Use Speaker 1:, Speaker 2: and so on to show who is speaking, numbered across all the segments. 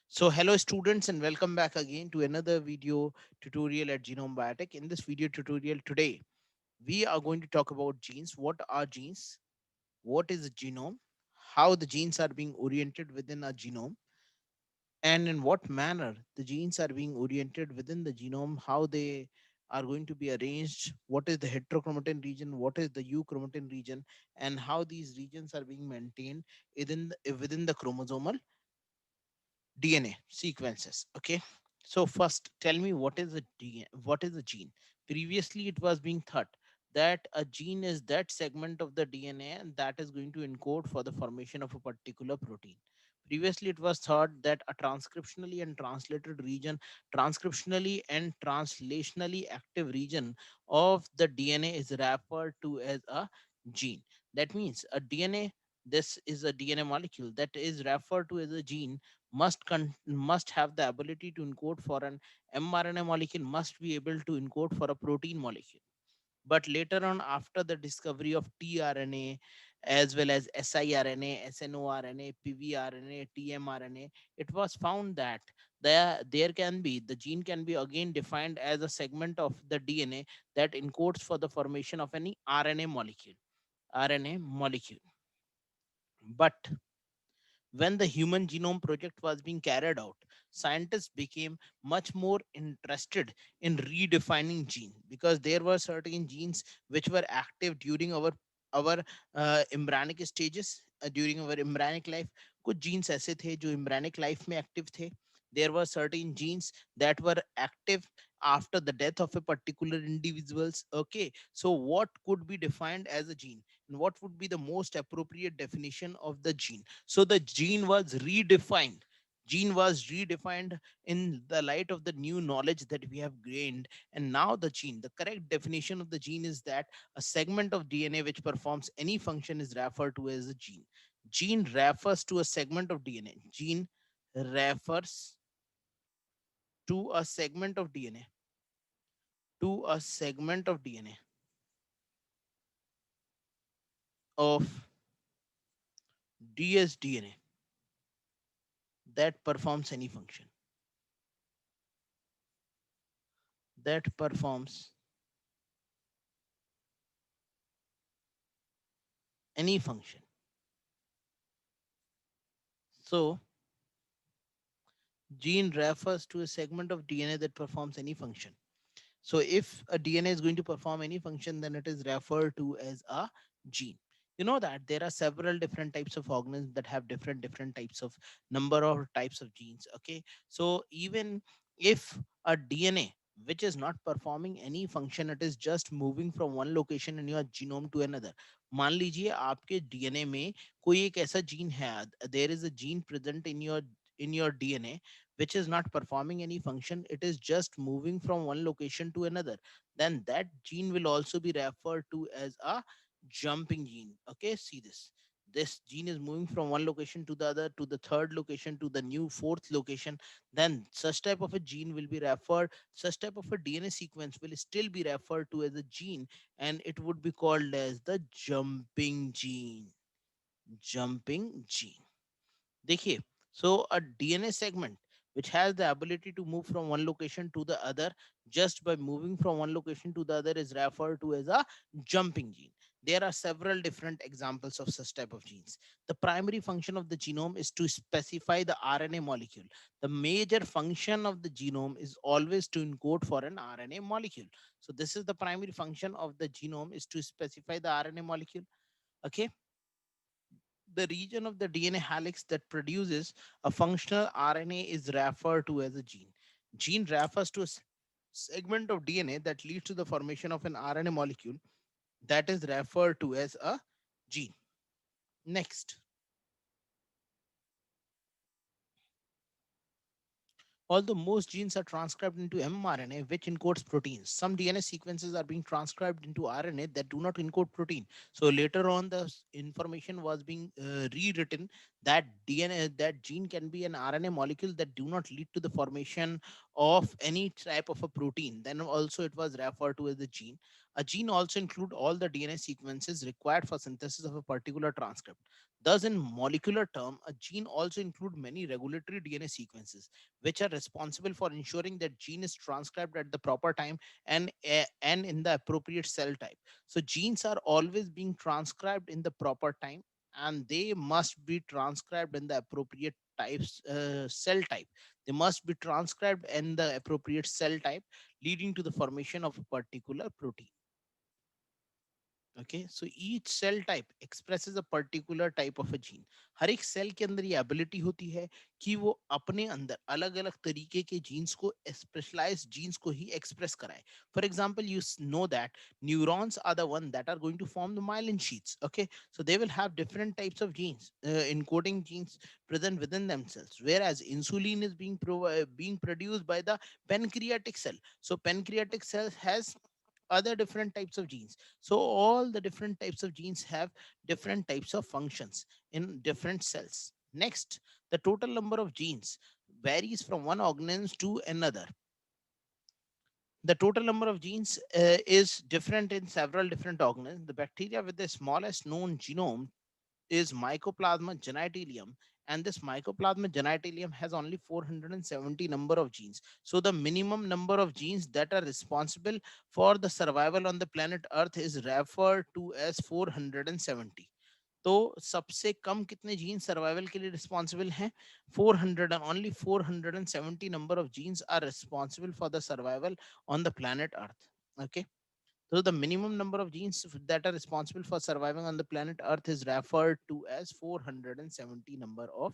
Speaker 1: So hello students and welcome back again to another video tutorial at Genome Biotech. In this video tutorial today, we are going to talk about genes. What are genes? What is a genome? How the genes are being oriented within a genome, and in what manner the genes are being oriented within the genome, how they are going to be arranged, what is the heterochromatin region, what is the euchromatin region, and how these regions are being maintained within the chromosomal DNA sequences. Okay. So first, tell me what is a DNA, what is a gene? Previously, it was being thought that a gene is that segment of the DNA and that is going to encode for the formation of a particular protein. Previously, it was thought that a transcriptionally and translated region, transcriptionally and translationally active region of the DNA is referred to as a gene. That means a DNA, this is a DNA molecule that is referred to as a gene must have the ability to encode for an mRNA molecule, must be able to encode for a protein molecule. But later on, after the discovery of tRNA as well as siRNA, snORNA, pvRNA, tmRNA, it was found that there can be the gene can be again defined as a segment of the DNA that encodes for the formation of any RNA molecule. But when the Human Genome Project was being carried out, scientists became much more interested in redefining gene because there were certain genes which were active during our embryonic stages, during our embryonic life. कुछ genes ऐसे थे जो embryonic life में active थे. There were certain genes that were active after the death of a particular individuals. Okay, so what could be defined as a gene and what would be the most appropriate definition of the gene? So the gene was redefined in the light of the new knowledge that we have gained. And now the correct definition of the gene is that a segment of DNA which performs any function is referred to as a gene. Gene refers to a segment of DNA. Gene refers to a segment of DNA, to a segment of DNA of dsDNA that performs any function, that performs any function. So gene refers to a segment of DNA that performs any function. So if a DNA is going to perform any function, then it is referred to as a gene. You know that there are several different types of organisms that have different types of number or types of genes. Okay, so even if a DNA which is not performing any function, it is just moving from one location in your genome to another. मान लीजिए आपके DNA में कोई एक ऐसा gene है, there is a gene present in your DNA which is not performing any function, it is just moving from one location to another, then that gene will also be referred to as a jumping gene. Okay, see this gene is moving from one location to the other, to the third location, to the new fourth location, then such type of a gene will be referred, such type of a DNA sequence will still be referred to as a gene, and it would be called as the jumping gene. देखिए, so a DNA segment which has the ability to move from one location to the other just by moving from one location to the other is referred to as a jumping gene. There are several different examples of such type of genes. The primary function of the genome is to specify the RNA molecule. The major function of the genome is always to encode for an RNA molecule. So this is the primary function of the genome, is to specify the RNA molecule. Okay, the region of the DNA helix that produces a functional RNA is referred to as a gene. Gene refers to a segment of DNA that leads to the formation of an RNA molecule that is referred to as a gene. Next, although most genes are transcribed into mRNA, which encodes proteins, some DNA sequences are being transcribed into RNA that do not encode protein. So later on, the information was being rewritten that DNA, that gene can be an RNA molecule that do not lead to the formation of any type of a protein. Then also it was referred to as a gene. A gene also include all the DNA sequences required for synthesis of a particular transcript. Thus, in molecular term, a gene also include many regulatory DNA sequences, which are responsible for ensuring that gene is transcribed at the proper time and in the appropriate cell type. So genes are always being transcribed in the proper time, and they must be transcribed in the appropriate types cell type. They must be transcribed in the appropriate cell type, leading to the formation of a particular protein. Okay so each cell type expresses a particular type of a gene. हर एक cell के अंदर ये ability होती है कि वो अपने अंदर अलग अलग तरीके के जीन्स को, स्पेशलाइज जीन्स को ही एक्सप्रेस कराए. For example, you know that neurons are the one that are going to form the myelin sheets. Okay, so they will have different types of genes, encoding genes present within themselves, whereas insulin is being produced by the pancreatic cell. So pancreatic cell has other different types of genes. So all the different types of genes have different types of functions in different cells. Next, the total number of genes varies from one organism to another. The total number of genes is different in several different organisms. The bacteria with the smallest known genome is Mycoplasma genitalium, and this Mycoplasma genitalium has only 470 number of genes. So the minimum number of genes that are responsible for the survival on the planet Earth is referred to as 470. तो सबसे कम कितने gene survival के लिए responsible हैं? 400, and only 470 number of genes are responsible for the survival on the planet Earth. Okay, so the minimum number of genes that are responsible for surviving on the planet Earth is referred to as 470 number of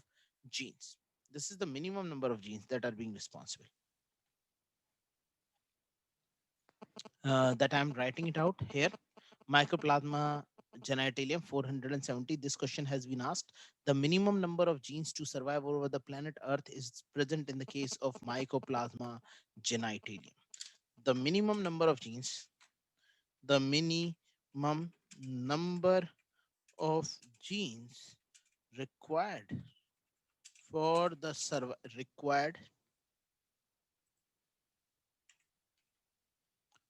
Speaker 1: genes. This is the minimum number of genes that are being responsible. That I'm writing it out here. Mycoplasma genitalium 470. This question has been asked. The minimum number of genes to survive over the planet Earth is present in the case of Mycoplasma genitalium. The minimum number of genes, the minimum number of genes required for the required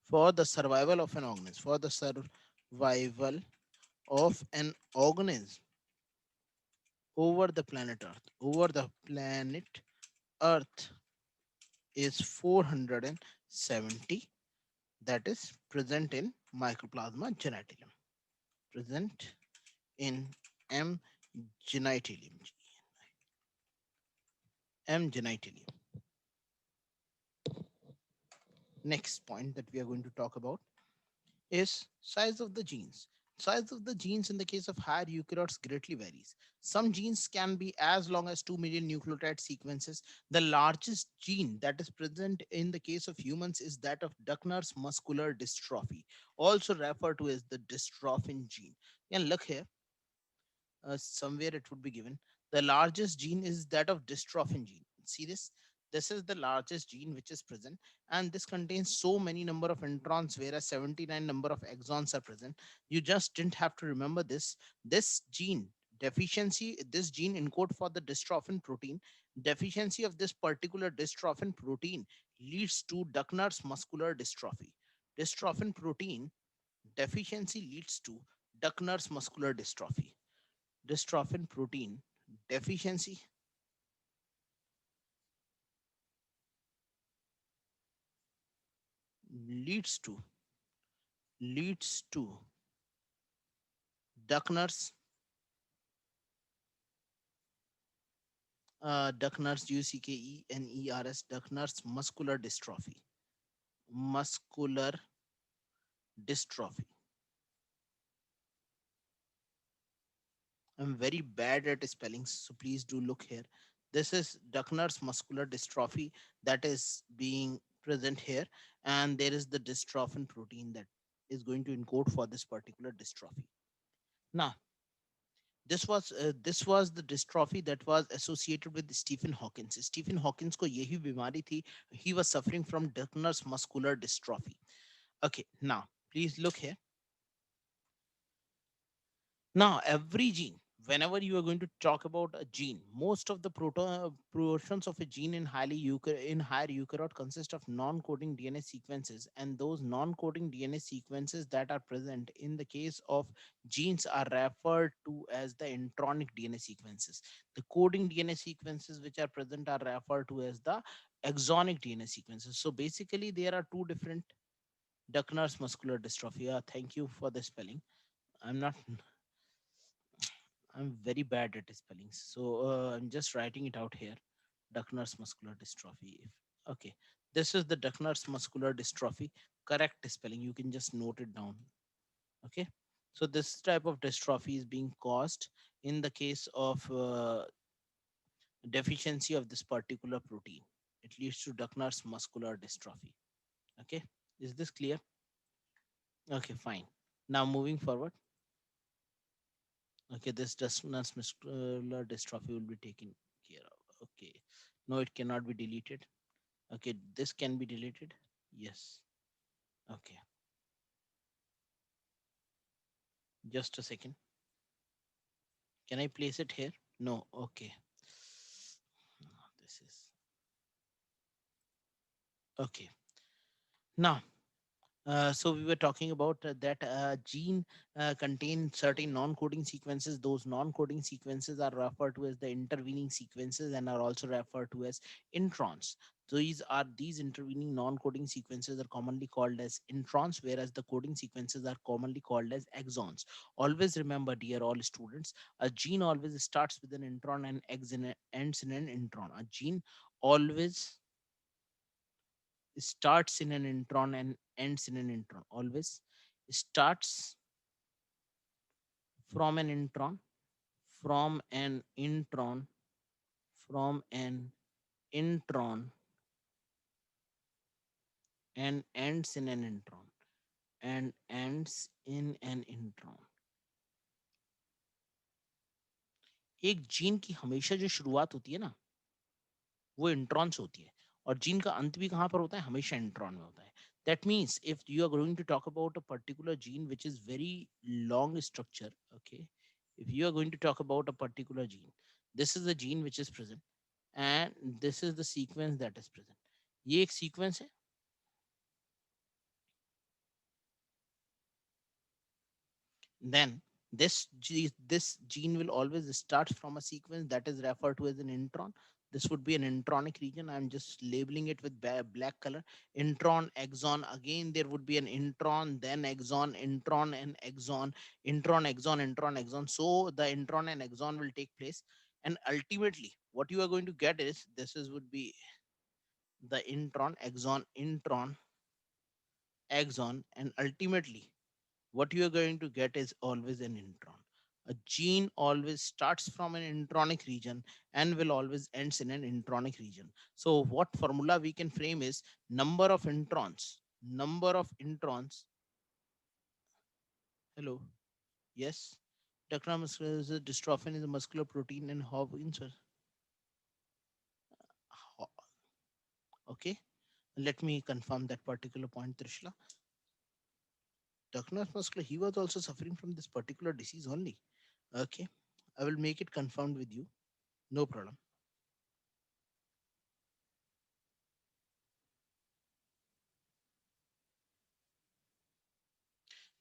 Speaker 1: for the survival of an organism, for the survival of an organism over the planet Earth, over the planet Earth is 470, that is present in Mycoplasma genitalium, present in M genitalium, M genitalium. Next point that we are going to talk about is size of the genes. Size of the genes in the case of higher eukaryotes greatly varies. Some genes can be as long as 2 million nucleotide sequences. The largest gene that is present in the case of humans is that of Duchner's muscular dystrophy, also referred to as the dystrophin gene. And look here, somewhere it would be given. The largest gene is that of dystrophin gene. See this? This is the largest gene which is present, and this contains so many number of introns, whereas 79 number of exons are present. You just didn't have to remember this. This gene deficiency, this gene encode for the dystrophin protein. Deficiency of this particular dystrophin protein leads to Duchner's muscular dystrophy. Dystrophin protein deficiency leads to Duchner's muscular dystrophy. Dystrophin protein deficiency leads to leads to Duchner's Duchner's Duckners Duchner's muscular dystrophy. Muscular dystrophy. I'm very bad at spellings, so please do look here. This is Duchner's muscular dystrophy that is being present here, and there is the dystrophin protein that is going to encode for this particular dystrophy. Now, this was the dystrophy that was associated with Stephen Hawkins. Stephen Hawkins ko yehi bimari thi. He was suffering from Duchner's muscular dystrophy. Okay, now please look here. Now every gene whenever you are going to talk about a gene, most of the portions of a gene in in higher eukaryote consist of non-coding DNA sequences, and those non-coding DNA sequences that are present in the case of genes are referred to as the intronic DNA sequences. The coding DNA sequences which are present are referred to as the exonic DNA sequences. So basically, there are two different Duchner's muscular dystrophy. Thank you for the spelling. I'm not I'm very bad at spellings. So I'm just writing it out here. Duchner's muscular dystrophy. Okay. This is the Duchner's muscular dystrophy. Correct spelling. You can just note it down. Okay. So this type of dystrophy is being caused in the case of deficiency of this particular protein. It leads to Duchner's muscular dystrophy. Okay. Is this clear? Okay, fine. Now moving forward. Okay, this Duchner's muscular dystrophy will be taken care of. Okay. No, it cannot be deleted. Okay, this can be deleted. Yes. Okay. Just a second. Can I place it here? No. Okay. This is okay. Now, so we were talking about that gene contain certain non-coding sequences. Those non-coding sequences are referred to as the intervening sequences and are also referred to as introns. So these intervening non-coding sequences are commonly called as introns, whereas the coding sequences are commonly called as exons. Always remember, dear all students, a gene always starts with an intron and ends in an intron. A gene always starts in an intron and ends in an intron. Always starts from an intron, from an intron, from an intron, and ends in an intron, and ends in an intron. एक gene की हमेशा जो शुरुआत होती है ना, वो intron से होती है, और जीन का अंत भी कहाँ पर होता है? हमेशा इंट्रॉन में होता है. That means if you are going to talk about a particular gene which is very long structure, okay, if you are going to talk about a particular gene, this is the gene which is present, and this is the sequence that is present. ये एक sequence है. Then this gene will always start from a sequence that is referred to as an intron. This would be an intronic region. I'm just labeling it with black color. Intron, exon. Again, there would be an intron, then exon, intron and exon, intron, exon, intron, exon. So the intron and exon will take place, and ultimately, what you are going to get is would be the intron, exon, and ultimately what you are going to get is always an intron. A gene always starts from an intronic region and will always ends in an intronic region. So what formula we can frame is number of introns. Number of introns. Hello. Yes. Dystrophin is a muscular protein and Hawkins. Okay. Let me confirm that particular point, Trishla. Duchner's muscular, he was also suffering from this particular disease only. Okay. I will make it confirmed with you. No problem.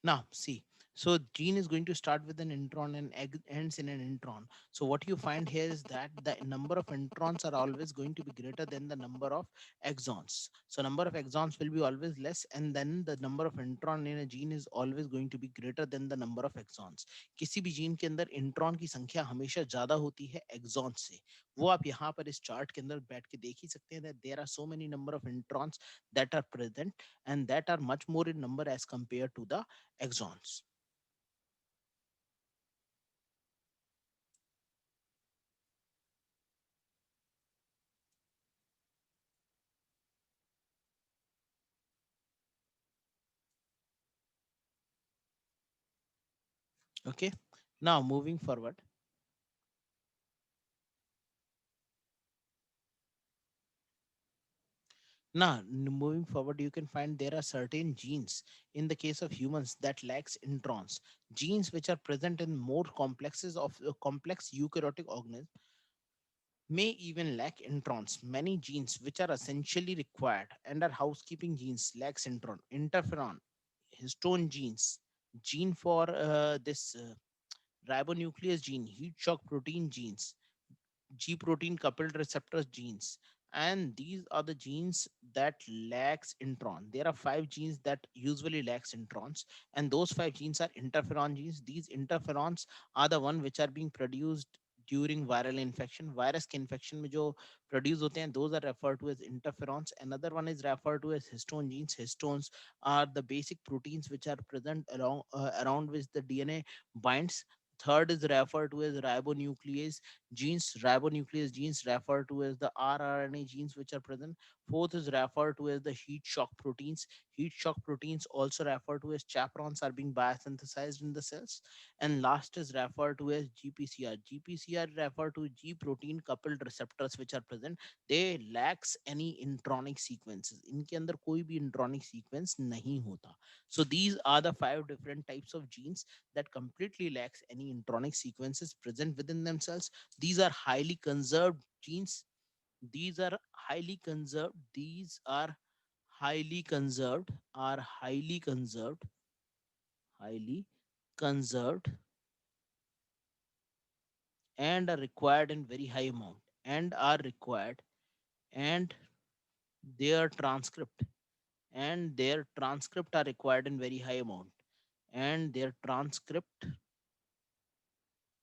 Speaker 1: Now, see, so gene is going to start with an intron and ends in an intron. So what you find here is that the number of introns are always going to be greater than the number of exons. So number of exons will be always less, and then the number of intron in a gene is always going to be greater than the number of exons. किसी भी gene के अंदर intron की संख्या हमेशा ज्यादा होती है एक्सॉन से. वो आप यहाँ पर इस चार्ट के अंदर बैठ के देख ही सकते हैं that there are so many number of introns that are present, and that are much more in number as compared to the exons. Okay. Now moving forward. Now, moving forward, you can find there are certain genes in the case of humans that lacks introns. Genes which are present in more complexes of complex eukaryotic organisms may even lack introns. Many genes which are essentially required and are housekeeping genes lacks intron. Interferon, histone genes, gene for this ribonuclease gene, heat shock protein genes, G protein coupled receptors genes, and these are the genes that lacks intron. There are five genes that usually lacks introns, and those five genes are interferon genes. These interferons are the one which are being produced during viral infection. Virus के infection में जो produce होते हैं, those are referred to as interferons. Another one is referred to as histone genes. Histones are the basic proteins which are present around which the DNA binds. Third is referred to as ribonuclease genes. Ribonuclease genes referred to as the rRNA genes which are present. Fourth is referred to as the heat shock proteins. Heat shock proteins, also referred to as chaperones, are being biosynthesized in the cells. And last is referred to as GPCR. GPCR refer to G protein coupled receptors which are present. They lacks any intronic sequences. इनके अंदर कोई भी intronic sequence नहीं होता. So these are the five different types of genes that completely lacks any intronic sequences present within themselves. These are highly conserved genes. These are highly conserved. These are highly conserved, and are required in very high amount, and are required, and their transcript their transcript are required in very high amount, and their transcript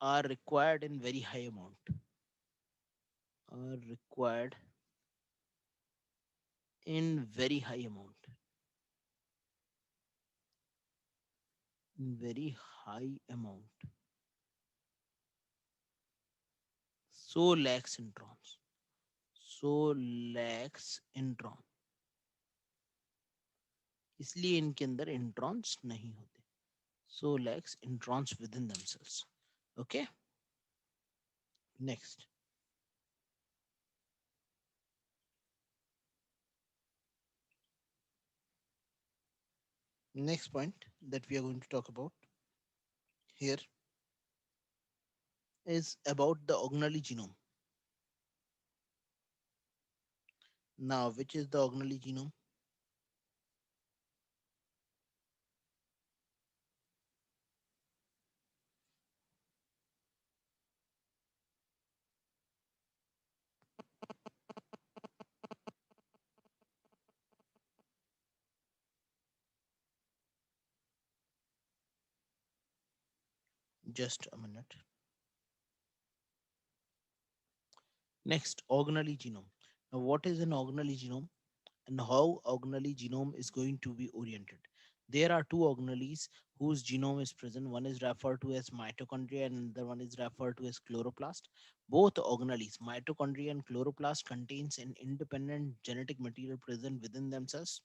Speaker 1: are required in very high amount, are required in very high amount, in very high amount. So lacks introns. So lacks intron. इसलिए इनके अंदर introns नहीं होते. So lacks introns within themselves. Okay. Next. Next point that we are going to talk about here is about the organelle genome. Now, which is the organelle genome? Just a minute. Next, organelle genome. Now, what is an organelle genome and how organelle genome is going to be oriented? There are two organelles whose genome is present. One is referred to as mitochondria and the one is referred to as chloroplast. Both organelles, mitochondria and chloroplast, contains an independent genetic material present within themselves.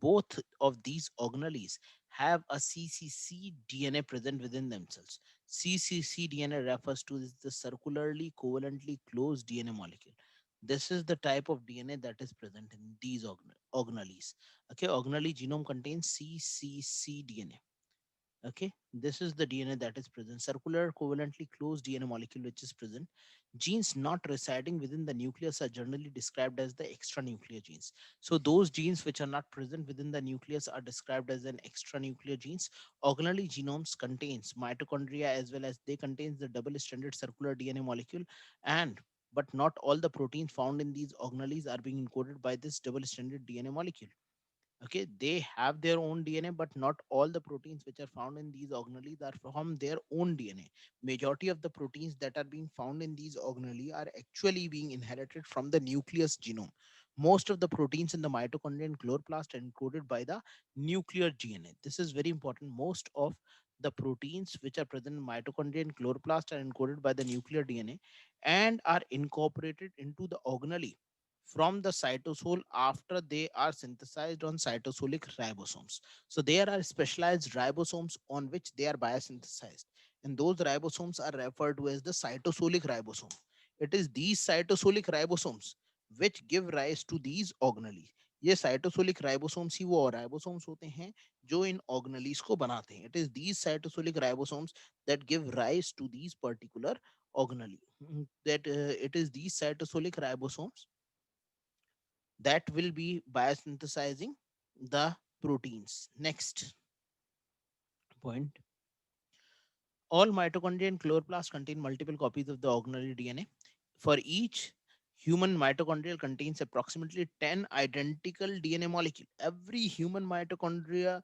Speaker 1: Both of these organelles have a CCC DNA present within themselves. CCC DNA refers to the circularly covalently closed DNA molecule. This is the type of DNA that is present in these organelles. Okay, organelle genome contains CCC DNA. Okay, this is the DNA that is present. Circular covalently closed DNA molecule which is present. Genes not residing within the nucleus are generally described as the extranuclear genes. So those genes which are not present within the nucleus are described as an extranuclear genes. Organelle genomes contains mitochondria as well as they contains the double-stranded circular DNA molecule, and but not all the proteins found in these organelles are being encoded by this double-stranded DNA molecule. Okay, they have their own DNA, but not all the proteins which are found in these organelles are from their own DNA. Majority of the proteins that are being found in these organelles are actually being inherited from the nucleus genome. Most of the proteins in the mitochondria and chloroplast are encoded by the nuclear DNA. This is very important. Most of the proteins which are present in mitochondria and chloroplast are encoded by the nuclear DNA and are incorporated into the organelle from the cytosol after they are synthesized on cytosolic ribosomes. So there are specialized ribosomes on which they are biosynthesized, and those ribosomes are referred to as the cytosolic ribosome. It is these cytosolic ribosomes which give rise to these organelles. ये cytosolic ribosomes ही वो ribosomes होते हैं जो इन organelles को बनाते हैं. It is these cytosolic ribosomes that give rise to these particular organelle. That it is these cytosolic ribosomes that will be biosynthesizing the proteins. Next point. All mitochondria and chloroplasts contain multiple copies of the organelle DNA. For each human mitochondria contains approximately 10 identical DNA molecules. Every human mitochondria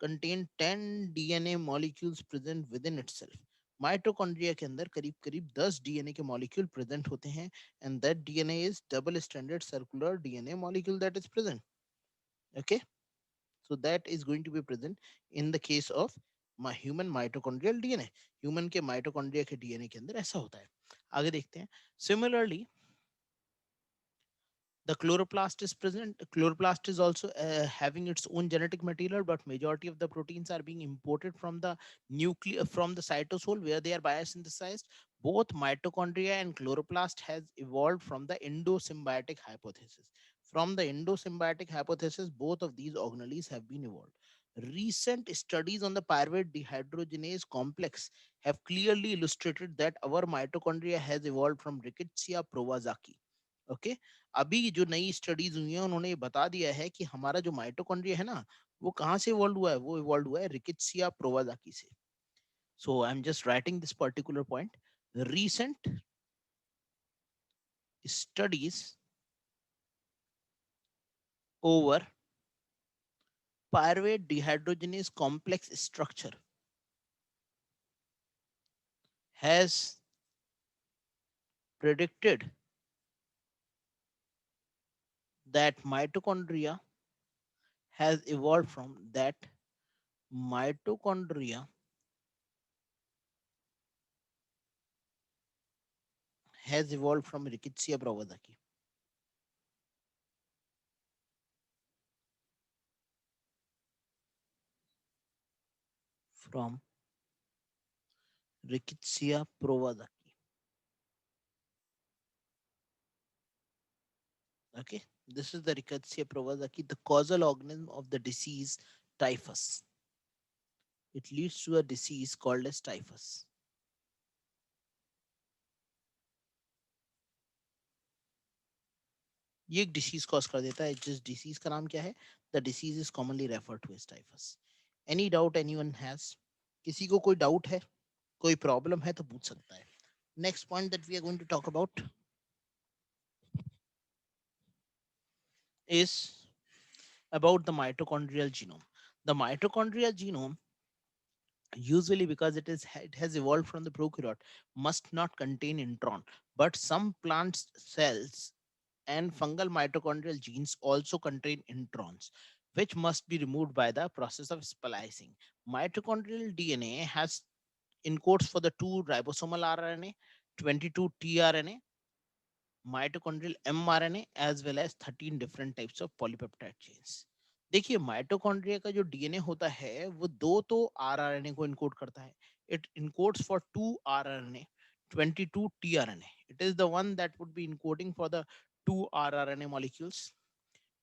Speaker 1: contain 10 DNA molecules present within itself. Mitochondria के अंदर करीब करीब 10 DNA के molecule present होते हैं and that DNA is double standard circular DNA molecule that is present. Okay, so that is going to be present in the case of my human mitochondrial DNA. Human के mitochondria के DNA के अंदर ऐसा होता है. आगे देखते हैं. Similarly, the chloroplast is present. Chloroplast is also having its own genetic material, but majority of the proteins are being imported from the nucleus, from the cytosol where they are biosynthesized. Both mitochondria and chloroplast has evolved from the endosymbiotic hypothesis. From the endosymbiotic hypothesis, both of these organelles have been evolved. Recent studies on the pyruvate dehydrogenase complex have clearly illustrated that our mitochondria has evolved from Rickettsia prowazaki. Okay, अभी जो नई studies हुई हैं उन्होंने ये बता दिया है कि हमारा जो माइटोकॉन्ड्रिया है ना वो कहाँ से इवॉल्व हुआ है, वो इवॉल्व हुआ है रिकेट्सिया प्रोवाजाकी से. So I am just writing this particular point. Recent studies over pyruvate dehydrogenase complex structure has predicted that mitochondria has evolved from that mitochondria has evolved from Rickettsia prowazaki. From Rickettsia prowazaki. Okay, this is the Rickettsia prowazaki, the causal organism of the disease typhus. It leads to a disease called as typhus. ये एक disease cause कर देता है. जिस disease का नाम क्या है, the disease is commonly referred to as typhus. Any doubt anyone has? किसी को कोई डाउट है, कोई प्रॉब्लम है तो पूछ सकता है. Next point that we are going to talk about is about the mitochondrial genome. The mitochondrial genome, usually because it has evolved from the prokaryote, must not contain intron, but some plant cells and fungal mitochondrial genes also contain introns, which must be removed by the process of splicing. Mitochondrial DNA has encodes for the 2 ribosomal RNA, 22 tRNA, mitochondrial mRNA, as well as 13 different types of polypeptide chains. देखिए mitochondria का जो DNA होता है वो दो तो rRNA को encode करता है. It encodes for 2 rRNA, 22 tRNA. It is the one that would be encoding for the 2 rRNA molecules,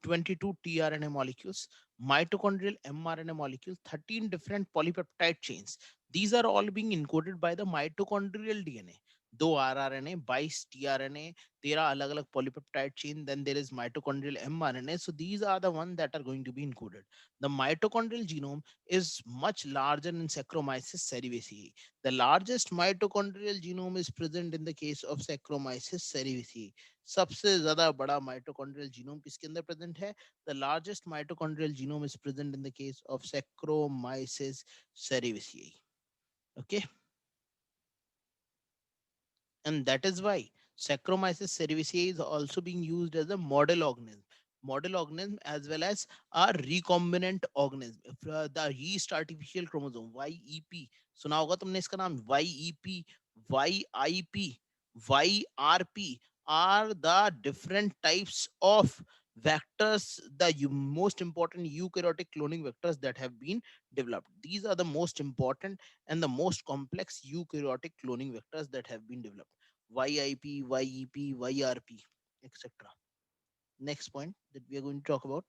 Speaker 1: 22 tRNA molecules, mitochondrial mRNA molecules, 13 different polypeptide chains. These are all being encoded by the mitochondrial DNA. दो rRNA, 22 tRNA, 13 अलग अलग polypeptide chain, then there is mitochondrial mRNA. So these are the ones that are going to be encoded. The mitochondrial genome is much larger in Saccharomyces cerevisiae. The largest mitochondrial genome is present in the case of Saccharomyces cerevisiae. सबसे ज्यादा बड़ा mitochondrial genome किसके अंदर present है? The largest mitochondrial genome is present in the case of Saccharomyces cerevisiae. Okay, and that is why Saccharomyces cerevisiae is also being used as a model organism as well as a recombinant organism. The yeast artificial chromosome YEP, सुना होगा तुमने इसका नाम YEP, YIP, YRP are the different types of vectors, the most important eukaryotic cloning vectors that have been developed. These are the most important and the most complex eukaryotic cloning vectors that have been developed. YIP, YEP, YRP, etc. Next point that we are going to talk about.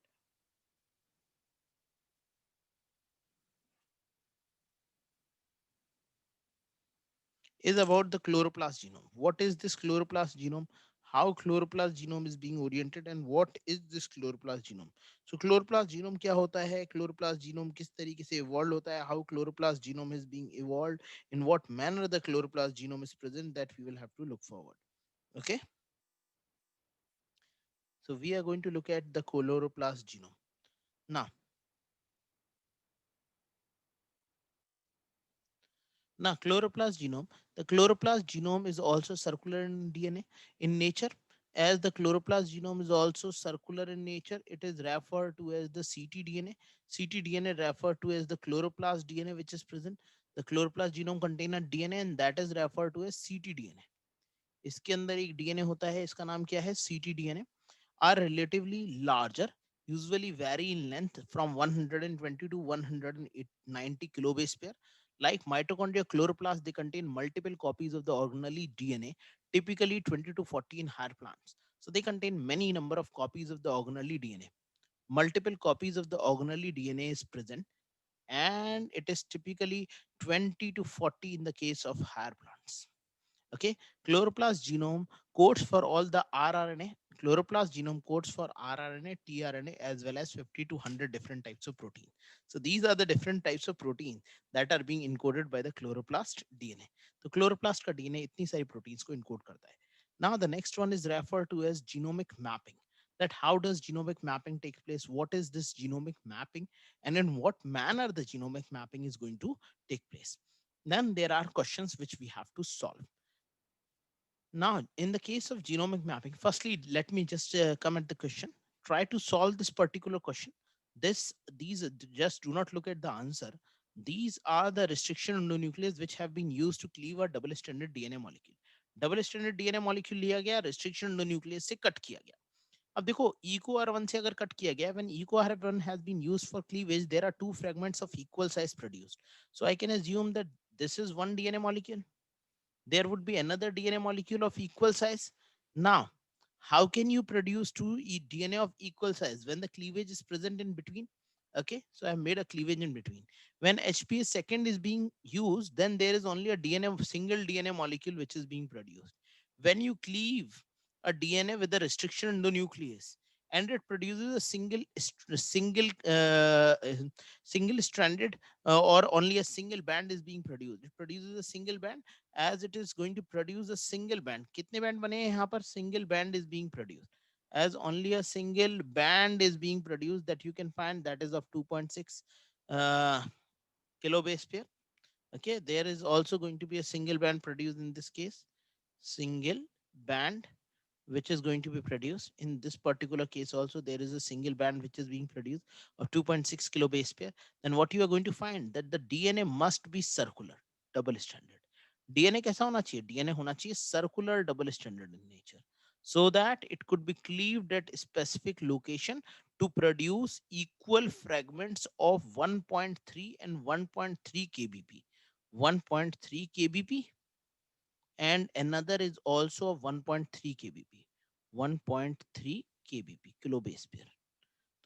Speaker 1: is about the chloroplast genome. What is this chloroplast genome? How chloroplast genome is being oriented, and what is this chloroplast genome? So chloroplast genome क्या होता है? Chloroplast genome किस तरीके से evolved होता है? How chloroplast genome is being evolved? In what manner the chloroplast genome is present? That we will have to look forward. Okay. So we are going to look at the chloroplast genome. Now, chloroplast genome. The chloroplast genome is also circular in DNA in nature. As the chloroplast genome is also circular in nature, it is referred to as the ctDNA. ctDNA referred to as the chloroplast DNA, which is present. The chloroplast genome contain a DNA, and that is referred to as ctDNA. इसके अंदर एक DNA होता है, इसका नाम क्या है? ctDNA. Are relatively larger, usually vary in length from 120 to 190 kilobase pair. Like mitochondria chloroplast, they contain multiple copies of the organelle DNA, typically 20 to 40 in higher plants. So they contain many number of copies of the organelle DNA. Multiple copies of the organelle DNA is present, and it is typically 20 to 40 in the case of higher plants. Okay, chloroplast genome codes for all the rRNA. Chloroplast genome codes for rRNA, tRNA, as well as 50 to 100 different types of protein. So these are the different types of protein that are being encoded by the chloroplast DNA. तो chloroplast का DNA इतनी सारी proteins को encode करता है. Now the next one is referred to as genomic mapping. That how does genomic mapping take place? What is this genomic mapping, and in what manner the genomic mapping is going to take place? Then there are questions which we have to solve. Now, in the case of genomic mapping, firstly, let me just come at the question. Try to solve this particular question. These just do not look at the answer. These are the restriction endonuclease which have been used to cleave a double-stranded DNA molecule. Double-stranded DNA molecule लिया गया, restriction endonuclease से cut किया गया. अब देखो, EcoR1 से अगर cut किया गया, when EcoR1 has been used for cleavage, there are two fragments of equal size produced. So I can assume that this is one DNA molecule, there would be another DNA molecule of equal size. Now, how can you produce two DNA of equal size when the cleavage is present in between? Okay, so I made a cleavage in between. When HPase second is being used, then there is only a DNA, single DNA molecule which is being produced. When you cleave a DNA with a restriction endonuclease, and it produces a single stranded, or only a single band is being produced. It produces a single band, as it is going to produce a single band. कितने band बने हैं यहाँ पर? Single band is being produced. As only a single band is being produced, that you can find, that is of 2.6 uh, kilobase pair. Okay, there is also going to be a single band produced in this case. Single band which is going to be produced in this particular case. Also there is a single band which is being produced of 2.6 kilobase pair. Then what you are going to find, that the DNA must be circular, double stranded. DNA कैसा होना चाहिए? DNA होना चाहिए circular, double stranded in nature, so that it could be cleaved at a specific location to produce equal fragments of 1.3 and 1.3 kbp. 1.3 kbp, and another is also 1.3 kbp. 1.3 kbp kilobase pair.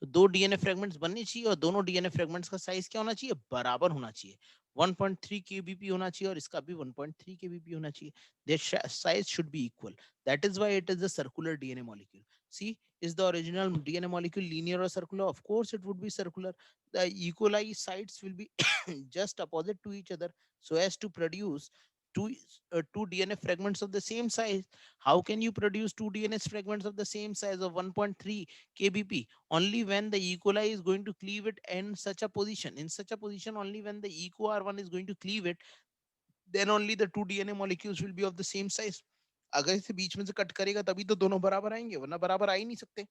Speaker 1: तो दो DNA fragments बनने चाहिए, और दोनों DNA fragments का size क्या होना चाहिए? बराबर होना चाहिए. 1.3 kbp होना चाहिए, और इसका भी 1.3 kbp होना चाहिए. Their size should be equal. That is why it is a circular DNA molecule. See, is the original DNA molecule linear or circular? Of course it would be circular. The E. coli sites will be just opposite to each other, so as to produce two two DNA fragments of the same size. How can you produce two DNA fragments of the same size of 1.3 kbp? Only when the E. coli is going to cleave it in such a position. In such a position, only when the EcoR1 is going to cleave it, then only the two DNA molecules will be of the same size. अगर इसे बीच में से cut करेगा तभी तो दोनों बराबर आएंगे, वरना बराबर आ ही नहीं सकते.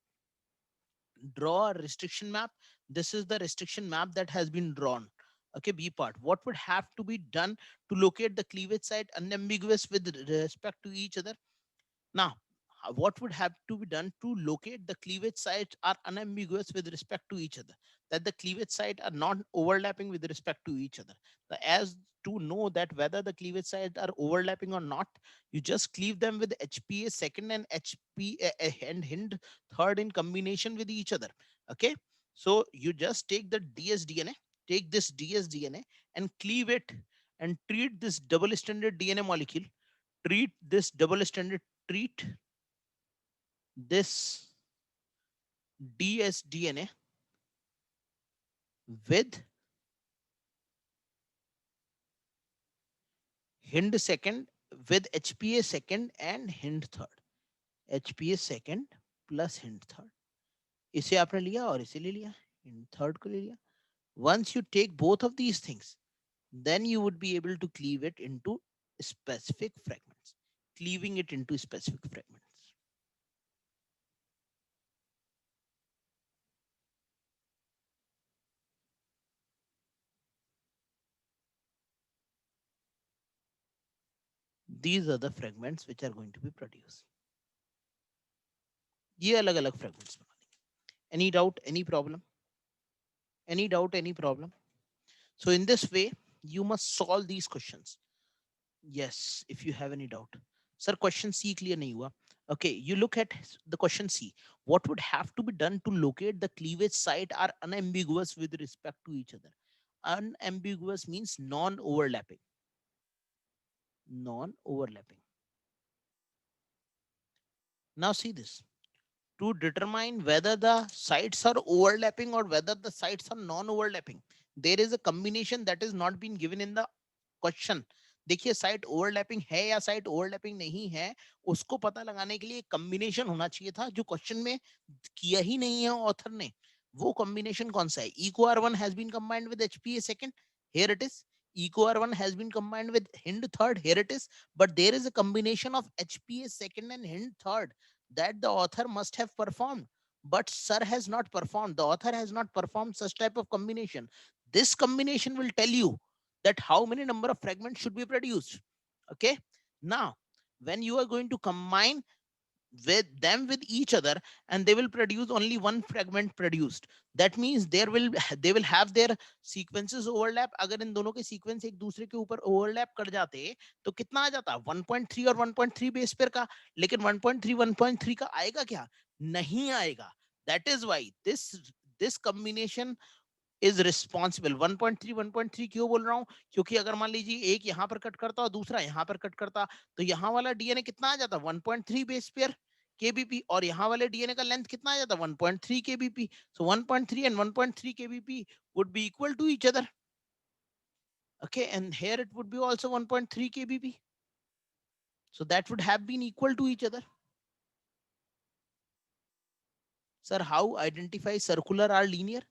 Speaker 1: Draw a restriction map. This is the restriction map that has been drawn. Okay, B part. What would have to be done to locate the cleavage site unambiguous with respect to each other? Now, what would have to be done to locate the cleavage sites are unambiguous with respect to each other, that the cleavage site are not overlapping with respect to each other. As to know that whether the cleavage sites are overlapping or not, you just cleave them with HPA second and HPA and Hind third in combination with each other. Okay, so you just take the dsDNA, take this dsDNA and cleave it and treat this double stranded DNA molecule, treat this double stranded, treat this dsDNA with Hind second, with HPA second and Hind third, HPA second plus Hind third. इसे आपने लिया और इसे ले लिया, Hind third को ले लिया. Once you take both of these things, then you would be able to cleave it into specific fragments, cleaving it into specific fragments. These are the fragments which are going to be produced. ये अलग अलग fragments बना देंगे. Any doubt, any problem? Any doubt, any problem? So in this way, you must solve these questions. Yes, if you have any doubt. Sir, question C clear nahi hua. Okay, you look at the question C. What would have to be done to locate the cleavage site are unambiguous with respect to each other? Unambiguous means non-overlapping. Non-overlapping. Now see this. To determine whether the sites are overlapping or whether the sites are non-overlapping, there is a combination that is not been given in the question. देखिए site overlapping है या site overlapping नहीं है, उसको पता लगाने के लिए कॉम्बिनेशन होना चाहिए था जो क्वेश्चन में किया ही नहीं है ऑथर ने. वो कॉम्बिनेशन कौन सा है? Eco R1 has been combined with HPA second, here it is. Eco R1 has been combined with Hind third, here it is. But there is a combination of HPA second and Hind third that the author must have performed. But sir has not performed. The author has not performed such type of combination. This combination will tell you that how many number of fragments should be produced. Okay. Now, when you are going to combine with them with each other and they will produce only one fragment produced, that means they will have their sequences overlap. अगर इन दोनों के sequence एक दूसरे के ऊपर overlap कर जाते तो कितना आ जाता? 1.3 और 1.3 बेस पेयर का. लेकिन 1.3 का आएगा क्या? नहीं आएगा. That is why this combination is responsible. 1.3 क्यों बोल रहा हूं? क्योंकि अगर मान लीजिए एक यहां पर कट करता और दूसरा यहां पर कट करता तो यहां वाला डीएनए कितना आ जाता? 1.3 बेस पेयर केबीपी, और यहाँ वाले डीएनए का लेंथ कितना आ जाता? 1.3 KBP. So 1.3 and 1.3 KBP would be equal to each other. Okay, and here it would be also 1.3 kbp. So that would have been equal to each other. Sir, how identify circular or linear?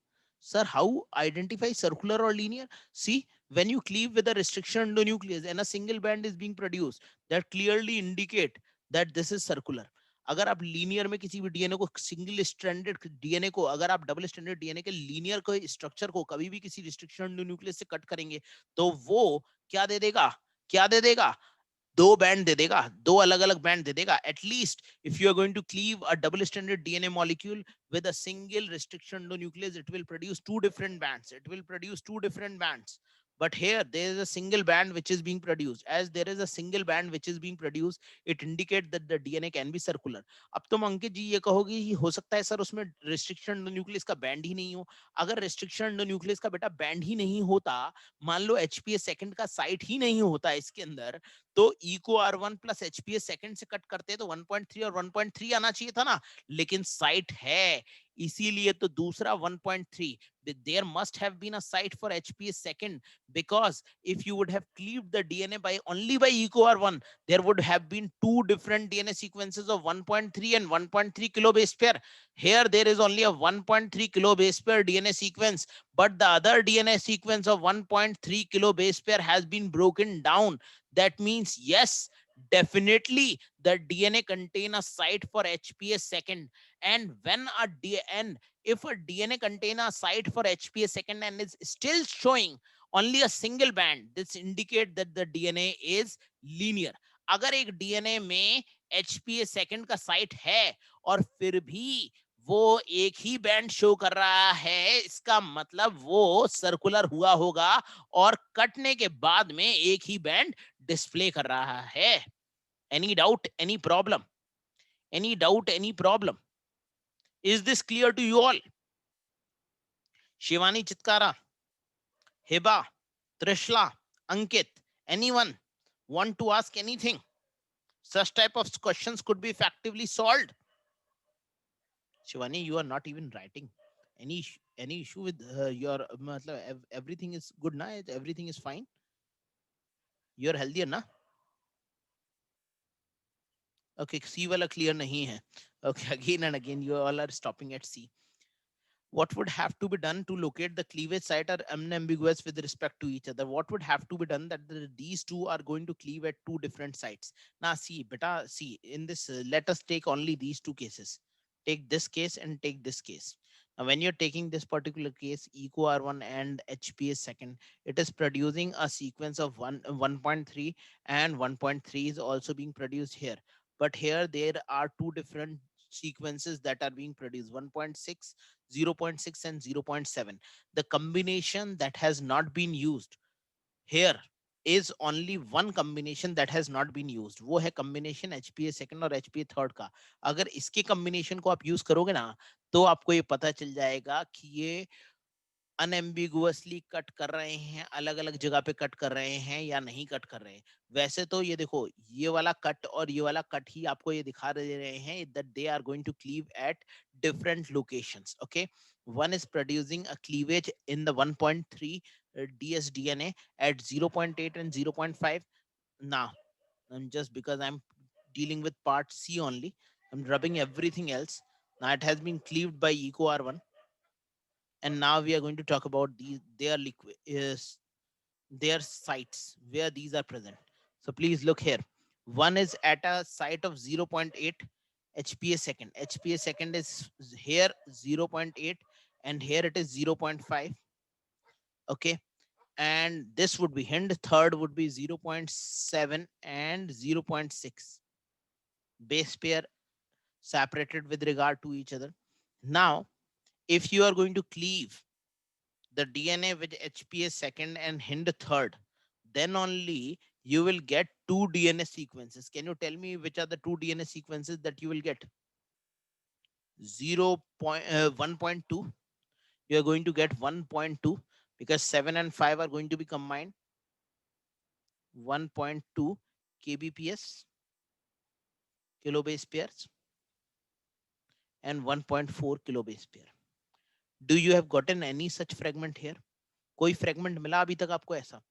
Speaker 1: Sir, how identify circular or linear? See, when you cleave with a restriction endonuclease and a single band is being produced, that clearly indicate that this is circular. अगर आप linear में किसी भी DNA को, single stranded DNA को, अगर आप double stranded DNA के लीनियर को स्ट्रक्चर को कभी भी किसी रिस्ट्रिक्शन एंडोन्यूक्लियस से कट करेंगे तो वो क्या दे देगा? क्या दे देगा? दो बैंड दे देगा, दो अलग अलग बैंड दे देगा. At least if you are going to cleave a double standard DNA molecule with a single restriction endonuclease, it will produce two different bands. It will produce two different bands. But here there is a single band which is being produced. As there is a single band which is being produced, it indicates that the DNA can be circular. अब तुम अंकित जी ये कहोगे कि हो सकता है sir उसमें restriction endonuclease का बैंड ही नहीं हो. अगर रिस्ट्रिक्शन एंडोन्यूक्लियस का बेटा बैंड ही नहीं होता, मान लो HPA सेकंड का साइट ही नहीं होता इसके अंदर, तो Eco R1 plus HPA second से कट करते तो 1.3 और 1.3 आना चाहिए था ना. लेकिन साइट है, इसीलिए तो दूसरा 1.3. There must have been a site for HPA second, because if you would have cleaved the DNA by only by eco R1, there would have been two different DNA sequences of 1.3 and 1.3 kilo base pair. Here there is only a 1.3 kilo base pair DNA sequence, but the other DNA sequence of 1.3 kilo base pair has been broken down. That means yes, definitely the DNA contain a site for HPA second. And when a DNA, if a DNA contain a site for HPA second and is still showing only a single band, this indicate that the DNA is linear. अगर एक DNA में HPA second का site है और फिर भी वो एक ही बैंड शो कर रहा है, इसका मतलब वो सर्कुलर हुआ होगा और कटने के बाद में एक ही बैंड डिस्प्ले कर रहा है. Any doubt, any problem? Any doubt, any problem? Is this clear to you all? Shivani Chitkara, Hiba, Trishla, Ankit, Anyone want to ask anything? Such type of questions could be effectively solved. Shivani, you are not even writing. Any issue with your everything is good na? Everything is fine. You are healthy na? Okay, C वाला clear नहीं है. Okay, again and again you all are stopping at C. What would have to be done to locate the cleavage site are unambiguous with respect to each other? What would have to be done that these two are going to cleave at two different sites? Now, see, beta, see, in this, let us take only these two cases. Take this case and take this case. Now, when you're taking this particular case, eco R1 and HPS second, it is producing a sequence of 1.3 and 1.3 is also being produced here. But here there are two different sequences that are being produced, 1.6, 0.6 and 0.7. The combination that has not been used here is only one combination that has not been used. वो है combination HPA second और HPA third का. अगर इसके combination को आप use करोगे ना तो आपको ये पता चल जाएगा कि ये अनएम्बिगुअसली कट कर रहे हैं, अलग अलग जगह पे कट कर रहे हैं या नहीं कट कर रहे हैं. वैसे तो ये देखो, ये वाला कट और ये वाला कट ही आपको ये दिखा दे रहे हैं that they are going to cleave at different locations. Okay, one is producing a cleavage in the 1.3 dsDNA at 0.8 and 0.5. Now I'm just, because I'm dealing with part C only, I'm rubbing everything else. Now it has been cleaved by eco R1, and now we are going to talk about these their liquid is their sites where these are present. So please look here. One is at a site of 0.8 HPA second. HPA second is here 0.8 and here it is 0.5. Okay, and this would be hind, third would be 0.7 and 0.6 base pair separated with regard to each other. Now if you are going to cleave the DNA with HPA second and hind third, then only you will get two DNA sequences. Can you tell me which are the two DNA sequences that you will get? 1.2. You are going to get 1.2 because 7 and 5 are going to be combined. 1.2 kbps, kilobase pairs, and 1.4 kilobase pair. Do you have gotten any such fragment here? कोई fragment मिला अभी तक आपको ऐसा?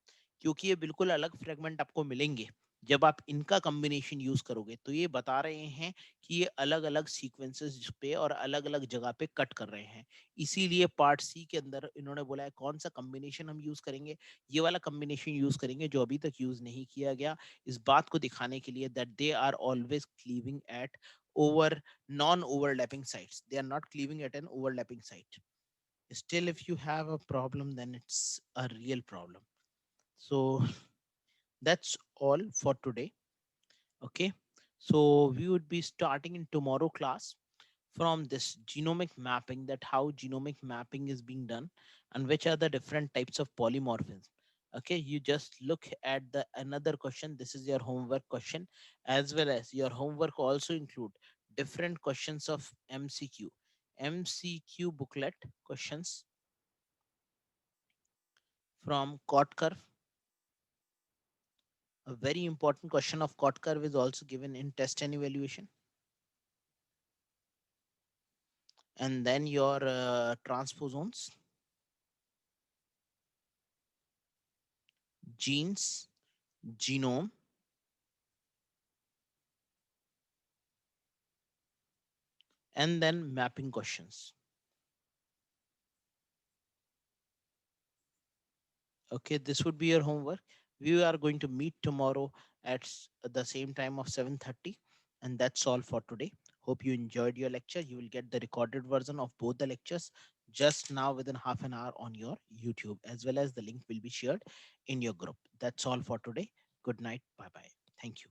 Speaker 1: क्योंकि ये बिल्कुल अलग फ्रेगमेंट आपको मिलेंगे जब आप इनका कॉम्बिनेशन यूज करोगे. तो ये बता रहे हैं कि ये अलग अलग सीक्वेंसेस पे और अलग अलग जगह पे कट कर रहे हैं. इसीलिए पार्ट सी के अंदर इन्होंने बोला है कौन सा कॉम्बिनेशन हम यूज करेंगे. ये वाला कॉम्बिनेशन यूज करेंगे जो अभी तक यूज नहीं किया गया, इस बात को दिखाने के लिए that they are always cleaving at over non overlapping sites. They are not cleaving at an overlapping site. Still, if you have a problem, then it's a real problem. So that's all for today. Okay, so we would be starting in tomorrow class from this genomic mapping, that how genomic mapping is being done and which are the different types of polymorphisms. Okay, you just look at the another question. This is your homework question, as well as your homework also include different questions of MCQ booklet questions from Cot curve. A very important question of Cot curve is also given in test and evaluation. And then your transposons, genes, genome, and then mapping questions. Okay, this would be your homework. We are going to meet tomorrow at the same time of 7:30. And that's all for today. Hope you enjoyed your lecture. You will get the recorded version of both the lectures just now within half an hour on your YouTube, as well as the link will be shared in your group. That's all for today. Good night. Bye bye. Thank you.